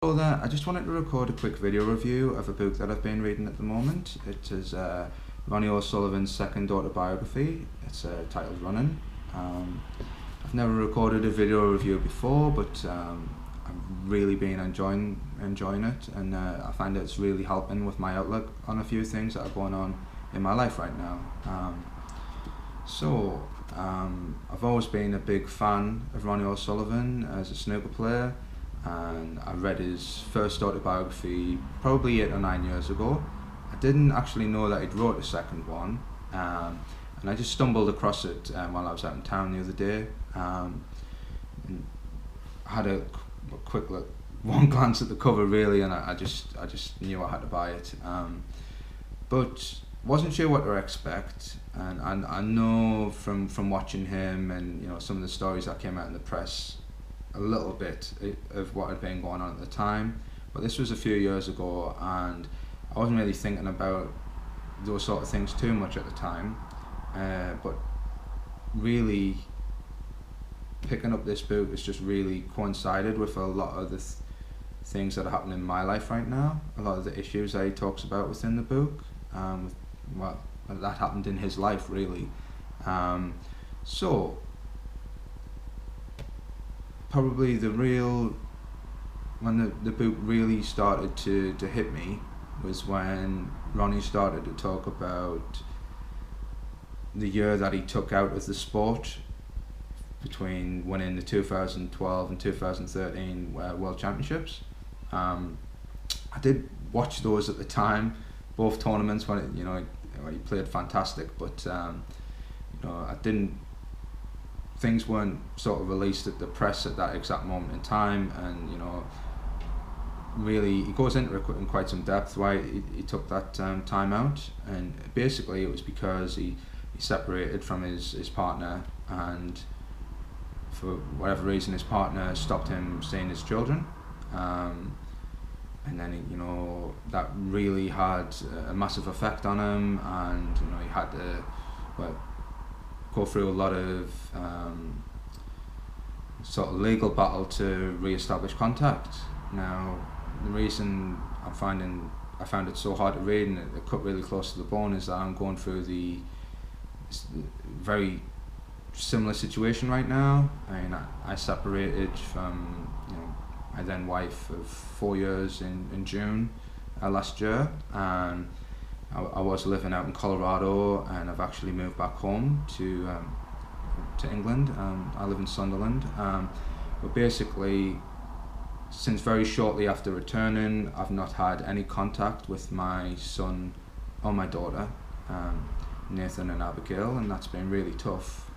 Hello there, I just wanted to record a quick video review of a book that I've been reading at the moment. It is Ronnie O Sullivan's second autobiography. It's titled Running. I've never recorded a video review before, but I've really been enjoying it, and I find that it's really helping with my outlook on a few things that are going on in my life right now. I've always been a big fan of Ronnie O Sullivan as a snooker player, and I read his first autobiography probably 8 or 9 years ago. I didn't actually know that he'd wrote a second one, and I just stumbled across it while I was out in town the other day. And I had a quick look, one glance at the cover really, and I just knew I had to buy it. But wasn't sure what to expect, and I know from watching him and some of the stories that came out in the press a little bit of what had been going on at the time, but this was a few years ago and I wasn't really thinking about those sort of things too much at the time, but really picking up this book has just really coincided with a lot of the things that are happening in my life right now, a lot of the issues that he talks about within the book, well, that happened in his life really. Probably when the book really started to hit me was when Ronnie started to talk about the year that he took out of the sport between winning the 2012 and 2013 World Championships. I did watch those at the time, both tournaments, when he played fantastic, but I didn't. Things weren't sort of released at the press at that exact moment in time, and really he goes into it in quite some depth why he took that time out, and basically it was because he separated from his partner, and for whatever reason his partner stopped him seeing his children, and then that really had a massive effect on him, and he had to go through a lot of sort of legal battle to re-establish contact. Now, the reason I found it so hard to read and it cut really close to the bone is that I'm going through the very similar situation right now. I mean, I separated from my then wife of 4 years in June last year, and I was living out in Colorado, and I've actually moved back home to England. I live in Sunderland, but basically since very shortly after returning I've not had any contact with my son or my daughter, Nathan and Abigail, and that's been really tough.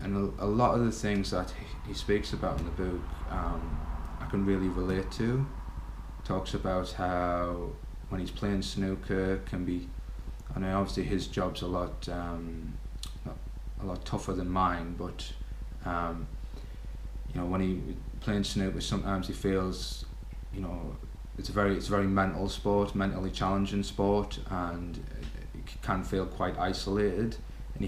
And a lot of the things that he speaks about in the book I can really relate to. Talks about how when he's playing snooker can be, I mean obviously his job's a lot tougher than mine, but when he playing snooker sometimes he feels it's a very mental sport, mentally challenging sport, and it can feel quite isolated, and he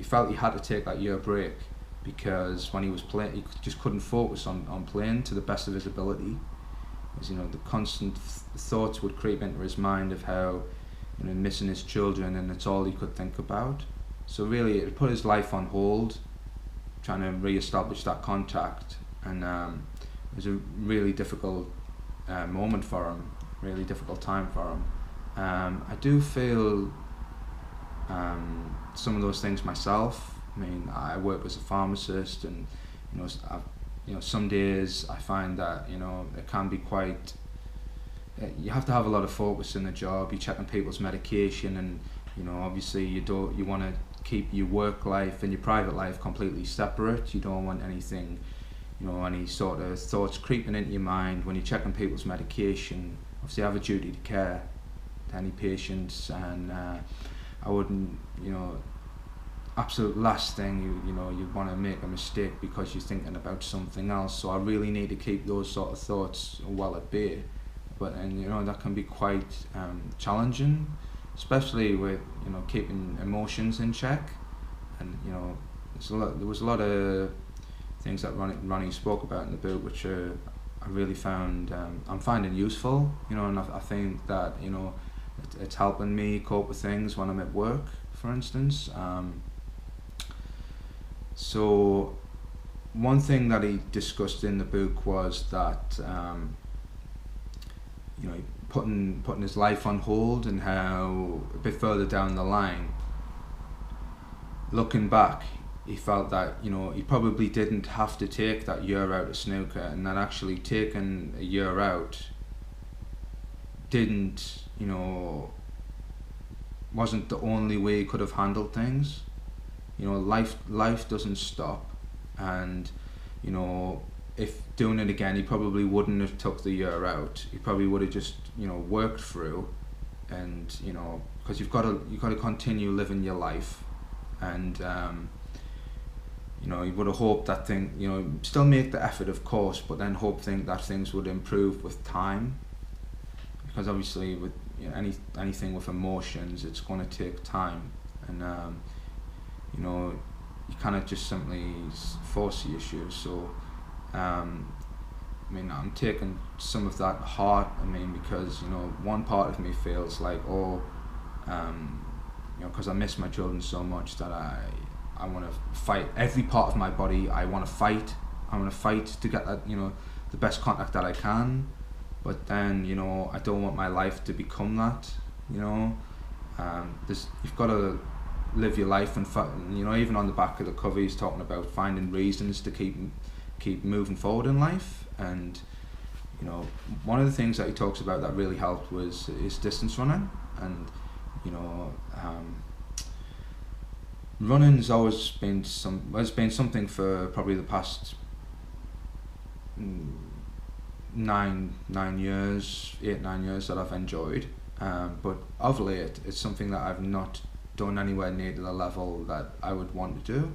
felt he had to take that year break because when he was playing he just couldn't focus on playing to the best of his ability. The constant thoughts would creep into his mind of how missing his children, and it's all he could think about. So really it put his life on hold, trying to re-establish that contact, and it was a really difficult moment for him, really difficult time for him. I do feel some of those things myself. I mean, I work as a pharmacist, and some days I find that it can be quite. You have to have a lot of focus in the job. You're checking people's medication, and obviously you want to keep your work life and your private life completely separate. You don't want anything, any sort of thoughts creeping into your mind when you're checking people's medication. Obviously, I have a duty to care to any patients, and I wouldn't, absolute last thing you want to make a mistake because you're thinking about something else. So I really need to keep those sort of thoughts well at bay, and that can be quite challenging, especially with keeping emotions in check. And there was a lot of things that Ronnie spoke about in the book which I really found I'm finding useful, you know, and I think that, you know, it's helping me cope with things when I'm at work, for instance. So one thing that he discussed in the book was that you know, putting his life on hold, and how a bit further down the line, looking back, he felt that, you know, he probably didn't have to take that year out of snooker, and that actually taking a year out didn't, you know, wasn't the only way he could have handled things. You know, life doesn't stop, and, you know, if doing it again, he probably wouldn't have took the year out. He probably would have just, you know, worked through, and, you know, because you've got to continue living your life, and you know, you would have hoped that you know, still make the effort, of course, but then think that things would improve with time, because obviously with, you know, anything with emotions, it's going to take time, and you know, you cannot just simply force the issue. So I mean, I'm taking some of that heart. I mean, because, you know, one part of me feels like, you know, because I miss my children so much, that I want to fight every part of my body. I want to fight to get that, you know, the best contact that I can. But then, you know, I don't want my life to become that, you know. You've got to live your life, and you know, even on the back of the cover, he's talking about finding reasons to keep moving forward in life. And, you know, one of the things that he talks about that really helped was his distance running. And, you know, running's always been something for probably the past 9 years, 8-9 years, that I've enjoyed. But of late, it's something that I've not done anywhere near to the level that I would want to do.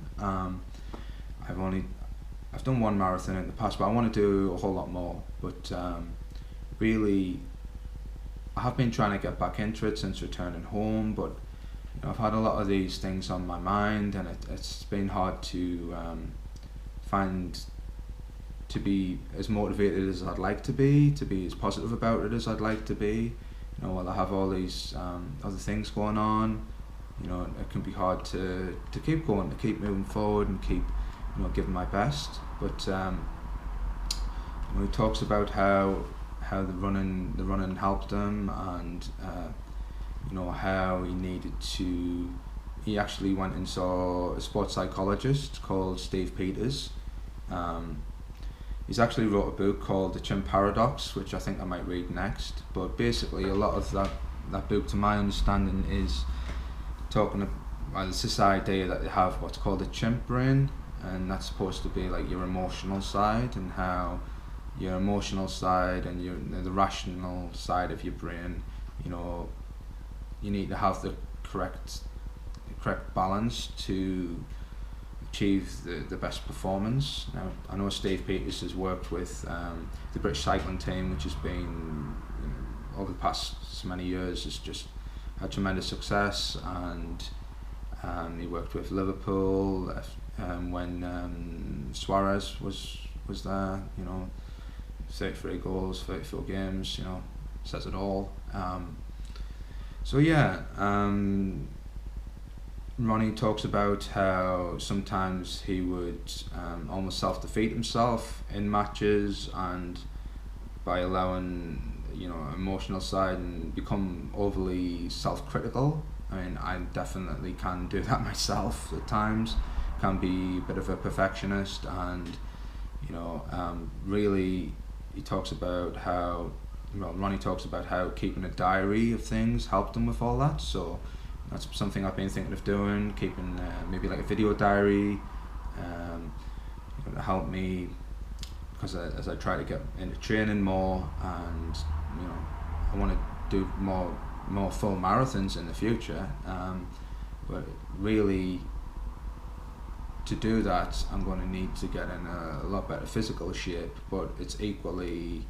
I've done one marathon in the past, but I want to do a whole lot more. But really, I have been trying to get back into it since returning home, but, you know, I've had a lot of these things on my mind, and it's been hard to be as motivated as I'd like to be as positive about it as I'd like to be. You know, while I have all these other things going on, you know, it can be hard to keep going, to keep moving forward, and keep, you know, giving my best. But you know, he talks about how the running helped him, and you know, how he actually went and saw a sports psychologist called Steve Peters. He's actually wrote a book called The Chimp Paradox, which I think I might read next. But basically, a lot of that book, to my understanding, is talking about, well, it's this idea that they have what's called a chimp brain, and that's supposed to be like your emotional side, and how your emotional side and the rational side of your brain, you know, you need to have the correct balance to achieve the best performance. Now, I know Steve Peters has worked with the British cycling team, which has been, you know, over the past so many years, has just had tremendous success, and he worked with Liverpool when Suarez was there, you know, 33 goals, 34 games, you know, says it all. So yeah, Ronnie talks about how sometimes he would almost self-defeat himself in matches, and by allowing, you know, emotional side, and become overly self-critical. I mean, I definitely can do that myself at times. Can be a bit of a perfectionist, and, you know, really, he talks about how, well, Ronnie talks about how keeping a diary of things helped him with all that. So that's something I've been thinking of doing, keeping maybe like a video diary, you know, to help me, because as I try to get into training more, and, you know, I want to do more full marathons in the future, but really, to do that, I'm going to need to get in a lot better physical shape, but it's equally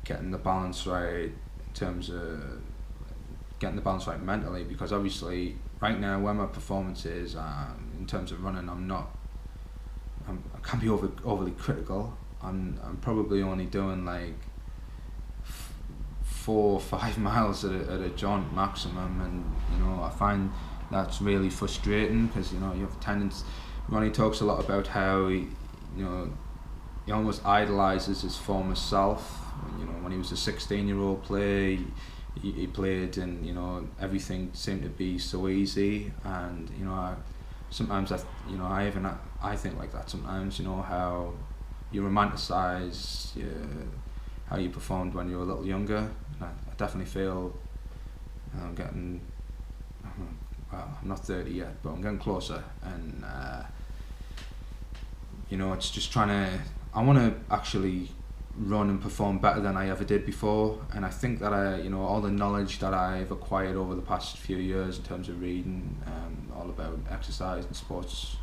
getting the balance right in terms of getting the balance right mentally, because obviously right now where my performance is in terms of running, I can be overly critical, I'm probably only doing like 4 or 5 miles at a jaunt maximum, and you know, I find that's really frustrating because, you know, you have tendencies. Ronnie talks a lot about how you know, he almost idolizes his former self. You know, when he was a 16-year-old player, he played, and you know, everything seemed to be so easy. And you know, sometimes I think like that sometimes. You know, how you romanticize how you performed when you were a little younger. And I definitely feel I'm getting. Well, I'm not 30 yet, but I'm getting closer, and you know, it's just trying to. I want to actually run and perform better than I ever did before, and I think that you know, all the knowledge that I've acquired over the past few years in terms of reading, all about exercise and sports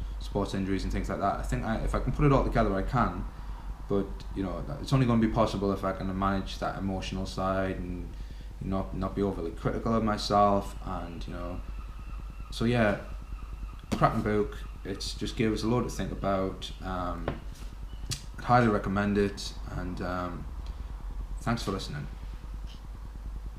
injuries and things like that. I think if I can put it all together, I can. But you know, it's only going to be possible if I can manage that emotional side and not be overly critical of myself, and you know. So yeah, cracking book. It's just gave us a lot to think about. I'd highly recommend it, and thanks for listening.